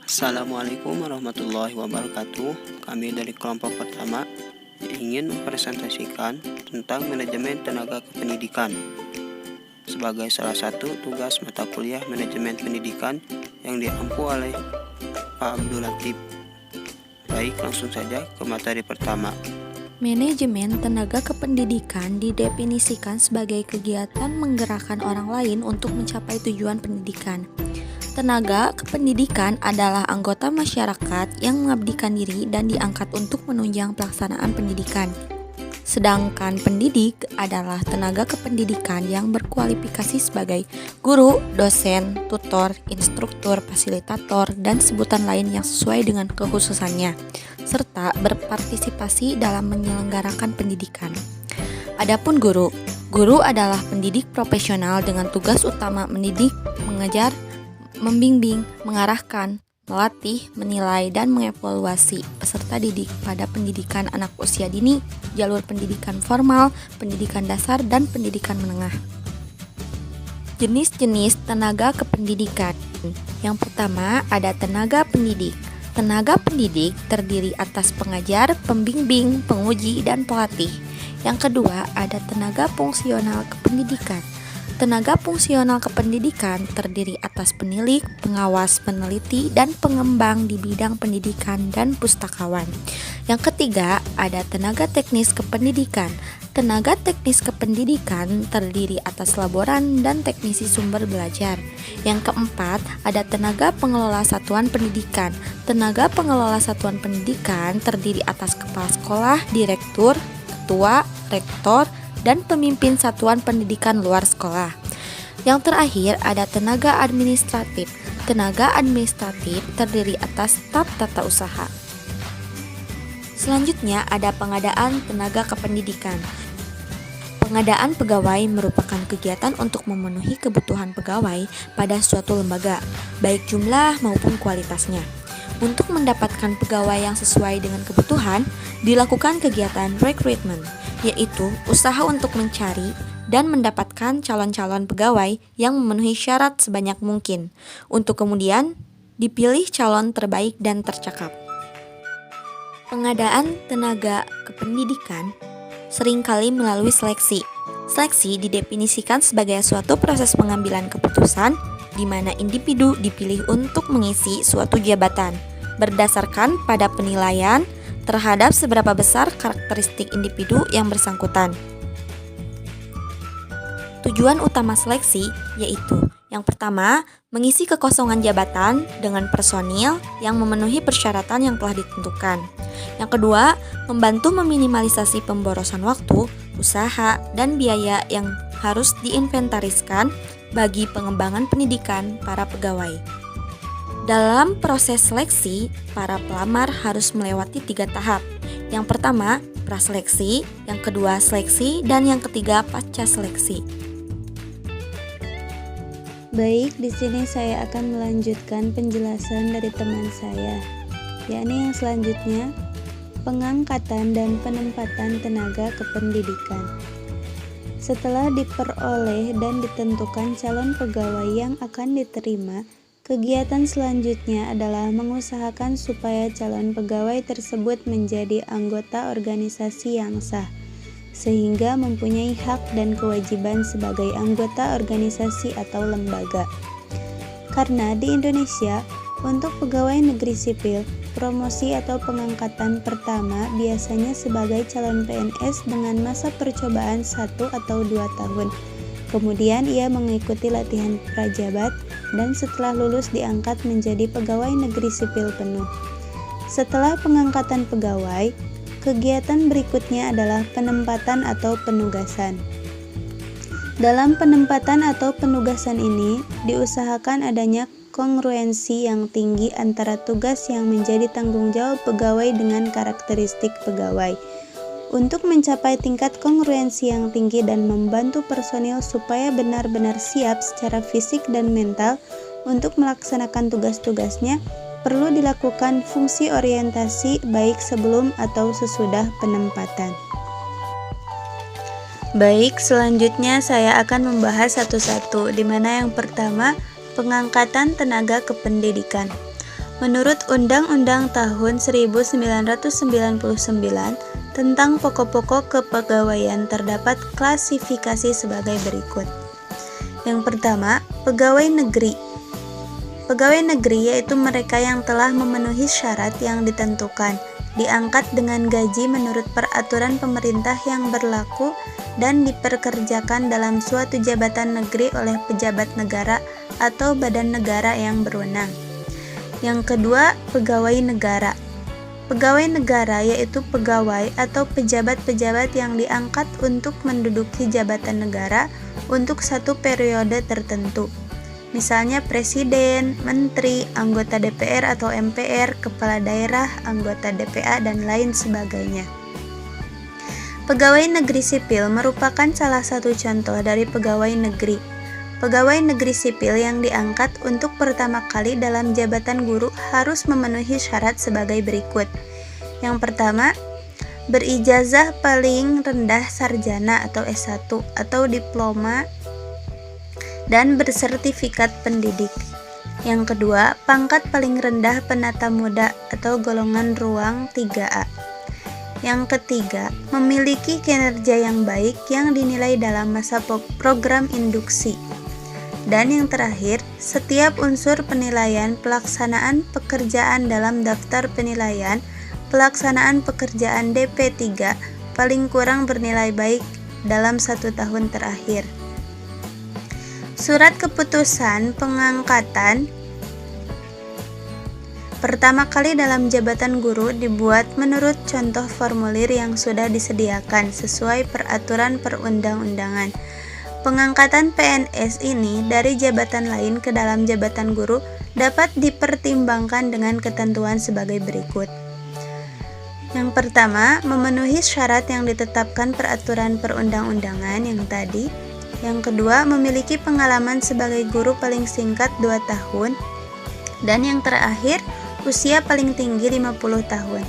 Assalamualaikum warahmatullahi wabarakatuh. Kami dari kelompok pertama ingin mempresentasikan tentang manajemen tenaga kependidikan sebagai salah satu tugas mata kuliah manajemen pendidikan yang diampu oleh Pak Abdul Latif. Baik, langsung saja ke materi pertama. Manajemen tenaga kependidikan didefinisikan sebagai kegiatan menggerakkan orang lain untuk mencapai tujuan pendidikan. Tenaga kependidikan adalah anggota masyarakat yang mengabdikan diri dan diangkat untuk menunjang pelaksanaan pendidikan. Sedangkan pendidik adalah tenaga kependidikan yang berkualifikasi sebagai guru, dosen, tutor, instruktur, fasilitator, dan sebutan lain yang sesuai dengan kekhususannya, serta berpartisipasi dalam menyelenggarakan pendidikan. Adapun guru adalah pendidik profesional dengan tugas utama mendidik, mengajar, membimbing, mengarahkan, melatih, menilai, dan mengevaluasi peserta didik pada pendidikan anak usia dini, jalur pendidikan formal, pendidikan dasar, dan pendidikan menengah. Jenis-jenis tenaga kependidikan. Yang pertama ada tenaga pendidik. Tenaga pendidik terdiri atas pengajar, pembimbing, penguji, dan pelatih. Yang kedua ada tenaga fungsional kependidikan. Tenaga fungsional kependidikan terdiri atas penilik, pengawas, peneliti, dan pengembang di bidang pendidikan dan pustakawan. Yang ketiga, ada tenaga teknis kependidikan. Tenaga teknis kependidikan terdiri atas laboran dan teknisi sumber belajar. Yang keempat, ada tenaga pengelola satuan pendidikan. Tenaga pengelola satuan pendidikan terdiri atas kepala sekolah, direktur, ketua, rektor, dan pemimpin satuan pendidikan luar sekolah. Yang terakhir ada tenaga administratif. Tenaga administratif terdiri atas staf tata usaha. Selanjutnya ada pengadaan tenaga kependidikan. Pengadaan pegawai merupakan kegiatan untuk memenuhi kebutuhan pegawai pada suatu lembaga, baik jumlah maupun kualitasnya. Untuk mendapatkan pegawai yang sesuai dengan kebutuhan, dilakukan kegiatan recruitment, yaitu usaha untuk mencari dan mendapatkan calon-calon pegawai yang memenuhi syarat sebanyak mungkin, untuk kemudian dipilih calon terbaik dan tercakap. Pengadaan tenaga kependidikan seringkali melalui seleksi. Seleksi didefinisikan sebagai suatu proses pengambilan keputusan di mana individu dipilih untuk mengisi suatu jabatan berdasarkan pada penilaian terhadap seberapa besar karakteristik individu yang bersangkutan. Tujuan utama seleksi yaitu yang pertama, mengisi kekosongan jabatan dengan personil yang memenuhi persyaratan yang telah ditentukan. Yang kedua, membantu meminimalisasi pemborosan waktu, usaha, dan biaya yang harus diinventariskan bagi pengembangan pendidikan para pegawai. Dalam proses seleksi, para pelamar harus melewati 3 tahap. Yang pertama, praseleksi, yang kedua seleksi, dan yang ketiga pasca seleksi. Baik, di sini saya akan melanjutkan penjelasan dari teman saya, yakni yang selanjutnya, pengangkatan dan penempatan tenaga kependidikan. Setelah diperoleh dan ditentukan calon pegawai yang akan diterima, kegiatan selanjutnya adalah mengusahakan supaya calon pegawai tersebut menjadi anggota organisasi yang sah, sehingga mempunyai hak dan kewajiban sebagai anggota organisasi atau lembaga. Karena di Indonesia, untuk pegawai negeri sipil, promosi atau pengangkatan pertama biasanya sebagai calon PNS dengan masa percobaan 1 atau 2 tahun. Kemudian ia mengikuti latihan prajabat dan setelah lulus diangkat menjadi pegawai negeri sipil penuh. Setelah pengangkatan pegawai, kegiatan berikutnya adalah penempatan atau penugasan. Dalam penempatan atau penugasan ini, diusahakan adanya kongruensi yang tinggi antara tugas yang menjadi tanggung jawab pegawai dengan karakteristik pegawai. Untuk mencapai tingkat kongruensi yang tinggi dan membantu personil supaya benar-benar siap secara fisik dan mental untuk melaksanakan tugas-tugasnya, perlu dilakukan fungsi orientasi baik sebelum atau sesudah penempatan. Baik, selanjutnya saya akan membahas satu-satu, di mana yang pertama, pengangkatan tenaga kependidikan. Menurut Undang-Undang Tahun 1999 tentang pokok-pokok kepegawaian terdapat klasifikasi sebagai berikut. Yang pertama, pegawai negeri. Pegawai negeri yaitu mereka yang telah memenuhi syarat yang ditentukan, diangkat dengan gaji menurut peraturan pemerintah yang berlaku dan dipekerjakan dalam suatu jabatan negeri oleh pejabat negara atau badan negara yang berwenang. Yang kedua, pegawai negara. Pegawai negara yaitu pegawai atau pejabat-pejabat yang diangkat untuk menduduki jabatan negara untuk satu periode tertentu. Misalnya presiden, menteri, anggota DPR atau MPR, kepala daerah, anggota DPA, dan lain sebagainya. Pegawai negeri sipil merupakan salah satu contoh dari pegawai negeri. Pegawai negeri sipil yang diangkat untuk pertama kali dalam jabatan guru harus memenuhi syarat sebagai berikut. Yang pertama, berijazah paling rendah sarjana atau S1 atau diploma dan bersertifikat pendidik. Yang kedua, pangkat paling rendah penata muda atau golongan ruang 3A. Yang ketiga, memiliki kinerja yang baik yang dinilai dalam masa program induksi. Dan yang terakhir, setiap unsur penilaian pelaksanaan pekerjaan dalam daftar penilaian pelaksanaan pekerjaan DP3 paling kurang bernilai baik dalam 1 tahun terakhir. Surat keputusan pengangkatan pertama kali dalam jabatan guru dibuat menurut contoh formulir yang sudah disediakan sesuai peraturan perundang-undangan. Pengangkatan PNS ini dari jabatan lain ke dalam jabatan guru dapat dipertimbangkan dengan ketentuan sebagai berikut. Yang pertama, memenuhi syarat yang ditetapkan peraturan perundang-undangan yang tadi. Yang kedua, memiliki pengalaman sebagai guru paling singkat 2 tahun. Dan yang terakhir, usia paling tinggi 50 tahun.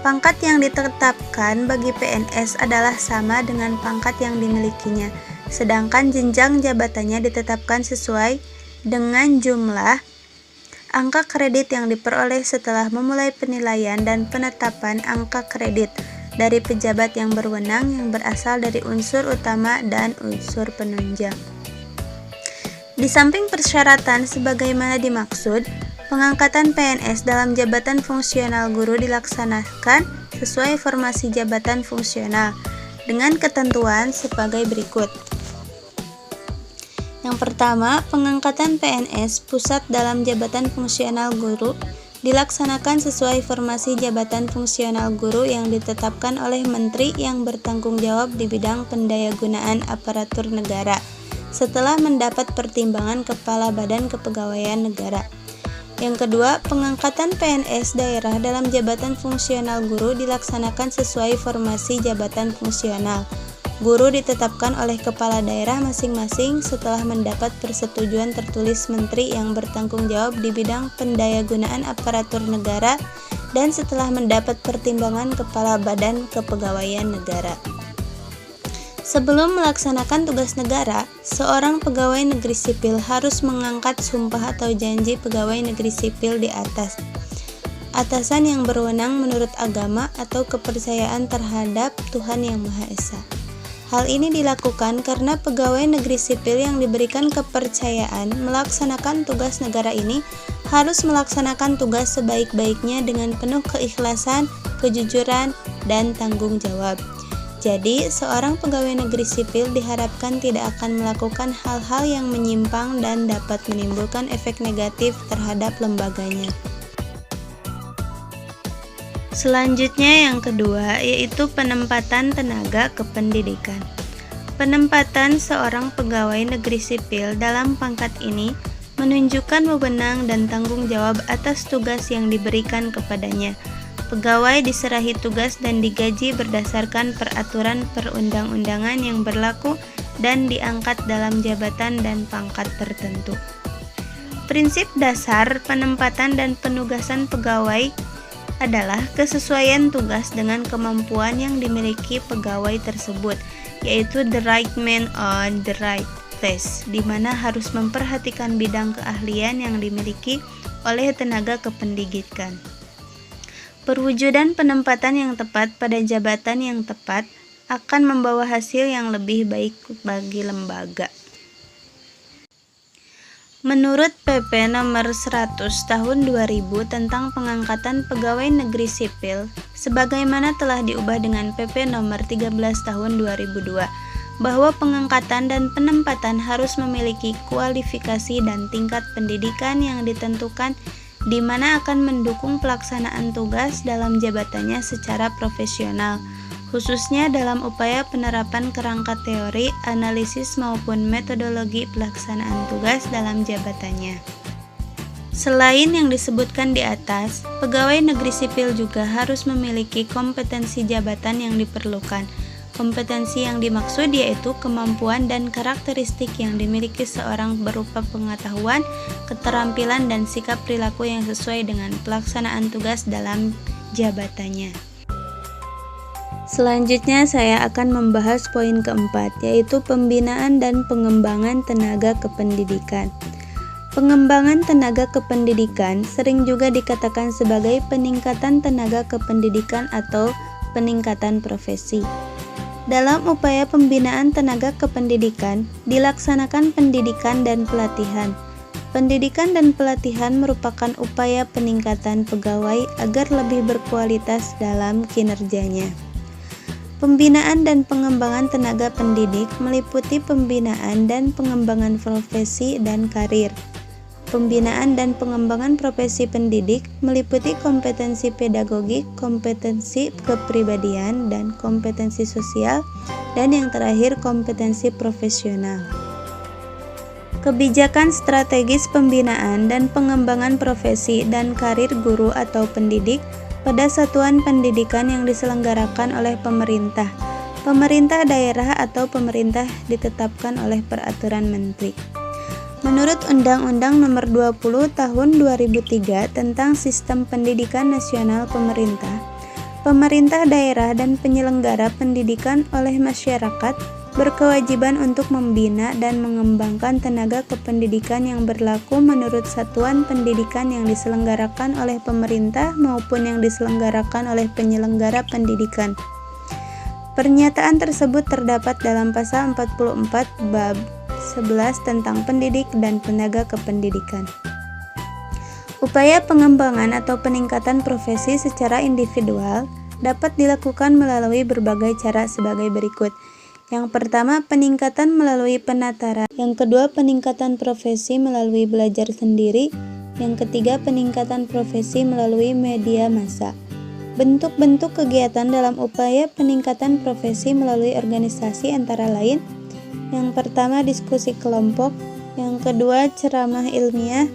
Pangkat yang ditetapkan bagi PNS adalah sama dengan pangkat yang dimilikinya, sedangkan jenjang jabatannya ditetapkan sesuai dengan jumlah angka kredit yang diperoleh setelah memulai penilaian dan penetapan angka kredit dari pejabat yang berwenang yang berasal dari unsur utama dan unsur penunjang. Di samping persyaratan sebagaimana dimaksud, pengangkatan PNS dalam jabatan fungsional guru dilaksanakan sesuai formasi jabatan fungsional dengan ketentuan sebagai berikut. Yang pertama, pengangkatan PNS pusat dalam jabatan fungsional guru dilaksanakan sesuai formasi jabatan fungsional guru yang ditetapkan oleh menteri yang bertanggung jawab di bidang pendayagunaan aparatur negara setelah mendapat pertimbangan Kepala Badan Kepegawaian Negara. Yang kedua, pengangkatan PNS daerah dalam jabatan fungsional guru dilaksanakan sesuai formasi jabatan fungsional. Guru ditetapkan oleh kepala daerah masing-masing setelah mendapat persetujuan tertulis menteri yang bertanggung jawab di bidang pendayagunaan aparatur negara dan setelah mendapat pertimbangan Kepala Badan Kepegawaian Negara. Sebelum melaksanakan tugas negara, seorang pegawai negeri sipil harus mengangkat sumpah atau janji pegawai negeri sipil di atas. Atasan yang berwenang menurut agama atau kepercayaan terhadap Tuhan Yang Maha Esa. Hal ini dilakukan karena pegawai negeri sipil yang diberikan kepercayaan melaksanakan tugas negara ini harus melaksanakan tugas sebaik-baiknya dengan penuh keikhlasan, kejujuran, dan tanggung jawab. Jadi, seorang pegawai negeri sipil diharapkan tidak akan melakukan hal-hal yang menyimpang dan dapat menimbulkan efek negatif terhadap lembaganya. Selanjutnya yang kedua yaitu penempatan tenaga kependidikan. Penempatan seorang pegawai negeri sipil dalam pangkat ini menunjukkan wewenang dan tanggung jawab atas tugas yang diberikan kepadanya. Pegawai diserahi tugas dan digaji berdasarkan peraturan perundang-undangan yang berlaku dan diangkat dalam jabatan dan pangkat tertentu. Prinsip dasar penempatan dan penugasan pegawai adalah kesesuaian tugas dengan kemampuan yang dimiliki pegawai tersebut, yaitu the right man on the right place, di mana harus memperhatikan bidang keahlian yang dimiliki oleh tenaga kependidikan. Perwujudan penempatan yang tepat pada jabatan yang tepat akan membawa hasil yang lebih baik bagi lembaga. Menurut PP nomor 100 tahun 2000 tentang pengangkatan pegawai negeri sipil, sebagaimana telah diubah dengan PP nomor 13 tahun 2002, bahwa pengangkatan dan penempatan harus memiliki kualifikasi dan tingkat pendidikan yang ditentukan di mana akan mendukung pelaksanaan tugas dalam jabatannya secara profesional, khususnya dalam upaya penerapan kerangka teori, analisis maupun metodologi pelaksanaan tugas dalam jabatannya. Selain yang disebutkan di atas, pegawai negeri sipil juga harus memiliki kompetensi jabatan yang diperlukan. Kompetensi yang dimaksud yaitu kemampuan dan karakteristik yang dimiliki seorang berupa pengetahuan, keterampilan, dan sikap perilaku yang sesuai dengan pelaksanaan tugas dalam jabatannya. Selanjutnya saya akan membahas poin keempat, yaitu pembinaan dan pengembangan tenaga kependidikan. Pengembangan tenaga kependidikan sering juga dikatakan sebagai peningkatan tenaga kependidikan atau peningkatan profesi. Dalam upaya pembinaan tenaga kependidikan, dilaksanakan pendidikan dan pelatihan. Pendidikan dan pelatihan merupakan upaya peningkatan pegawai agar lebih berkualitas dalam kinerjanya. Pembinaan dan pengembangan tenaga pendidik meliputi pembinaan dan pengembangan profesi dan karir. Pembinaan dan pengembangan profesi pendidik meliputi kompetensi pedagogik, kompetensi kepribadian, dan kompetensi sosial, dan yang terakhir kompetensi profesional. Kebijakan strategis pembinaan dan pengembangan profesi dan karir guru atau pendidik pada satuan pendidikan yang diselenggarakan oleh pemerintah, pemerintah daerah atau pemerintah ditetapkan oleh peraturan menteri. Menurut Undang-Undang Nomor 20 Tahun 2003 tentang Sistem Pendidikan Nasional Pemerintah, pemerintah daerah dan penyelenggara pendidikan oleh masyarakat berkewajiban untuk membina dan mengembangkan tenaga kependidikan yang berlaku menurut satuan pendidikan yang diselenggarakan oleh pemerintah maupun yang diselenggarakan oleh penyelenggara pendidikan. Pernyataan tersebut terdapat dalam pasal 44 bab 11 tentang pendidik dan tenaga kependidikan. Upaya pengembangan atau peningkatan profesi secara individual dapat dilakukan melalui berbagai cara sebagai berikut. Yang pertama, peningkatan melalui penataran. Yang kedua, peningkatan profesi melalui belajar sendiri. Yang ketiga, peningkatan profesi melalui media massa. Bentuk-bentuk kegiatan dalam upaya peningkatan profesi melalui organisasi antara lain: yang pertama, diskusi kelompok; yang kedua, ceramah ilmiah;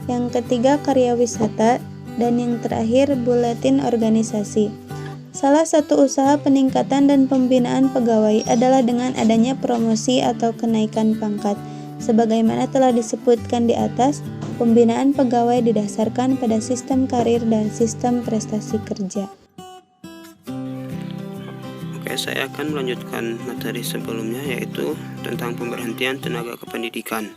yang ketiga, karya wisata; dan yang terakhir, buletin organisasi. Salah satu usaha peningkatan dan pembinaan pegawai adalah dengan adanya promosi atau kenaikan pangkat. Sebagaimana telah disebutkan di atas, pembinaan pegawai didasarkan pada sistem karir dan sistem prestasi kerja. Oke, saya akan melanjutkan materi sebelumnya, yaitu tentang pemberhentian tenaga kependidikan.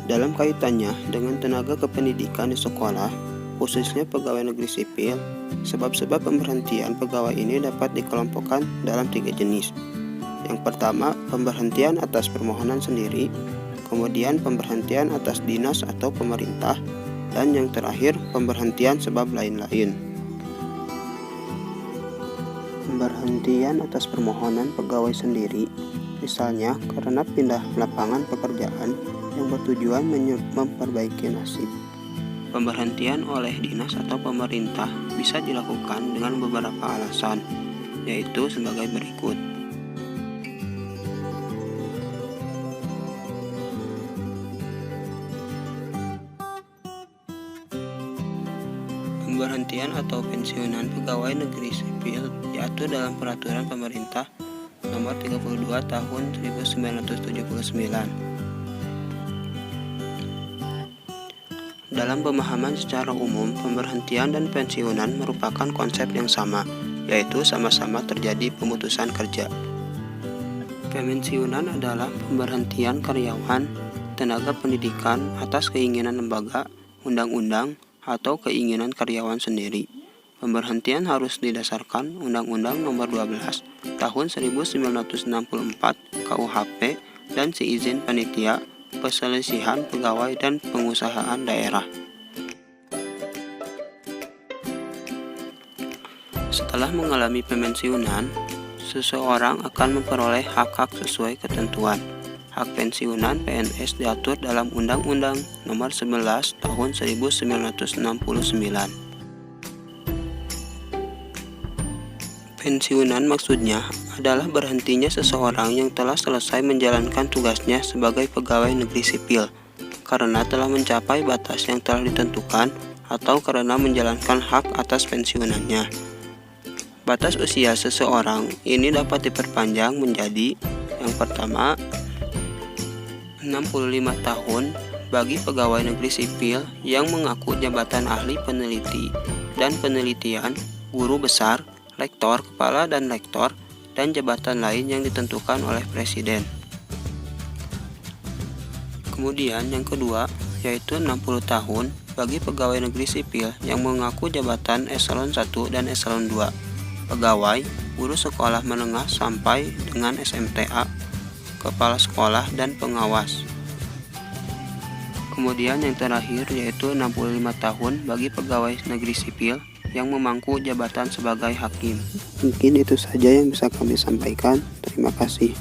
Dalam kaitannya dengan tenaga kependidikan di sekolah, khususnya pegawai negeri sipil, sebab-sebab pemberhentian pegawai ini dapat dikelompokkan dalam 3 jenis. Yang pertama, pemberhentian atas permohonan sendiri, kemudian pemberhentian atas dinas atau pemerintah, dan yang terakhir, pemberhentian sebab lain-lain. Pemberhentian atas permohonan pegawai sendiri, misalnya karena pindah lapangan pekerjaan yang bertujuan memperbaiki nasib. Pemberhentian oleh dinas atau pemerintah bisa dilakukan dengan beberapa alasan, yaitu sebagai berikut. Pemberhentian atau pensiunan pegawai negeri sipil diatur dalam Peraturan Pemerintah Nomor 32 Tahun 1979. Dalam pemahaman secara umum, pemberhentian dan pensiunan merupakan konsep yang sama, yaitu sama-sama terjadi pemutusan kerja. Pensiunan adalah pemberhentian karyawan tenaga pendidikan atas keinginan lembaga, undang-undang, atau keinginan karyawan sendiri. Pemberhentian harus didasarkan Undang-Undang Nomor 12 Tahun 1964 KUHP dan seizin panitia perselisihan pegawai dan pengusahaan daerah. Setelah mengalami pemensiunan, seseorang akan memperoleh hak-hak sesuai ketentuan. Hak pensiunan PNS diatur dalam Undang-Undang Nomor 11 Tahun 1969. Pensiunan maksudnya adalah berhentinya seseorang yang telah selesai menjalankan tugasnya sebagai pegawai negeri sipil karena telah mencapai batas yang telah ditentukan atau karena menjalankan hak atas pensiunannya. Batas usia seseorang ini dapat diperpanjang menjadi yang pertama 65 tahun bagi pegawai negeri sipil yang mengaku jabatan ahli peneliti dan penelitian, guru besar, lektor, kepala dan lektor, dan jabatan lain yang ditentukan oleh Presiden. Kemudian yang kedua yaitu 60 tahun bagi pegawai negeri sipil yang mengaku jabatan eselon 1 dan eselon 2, pegawai, guru sekolah menengah sampai dengan SMTA, kepala sekolah, dan pengawas. Kemudian yang terakhir yaitu 65 tahun bagi pegawai negeri sipil yang memangku jabatan sebagai hakim. Mungkin itu saja yang bisa kami sampaikan. Terima kasih.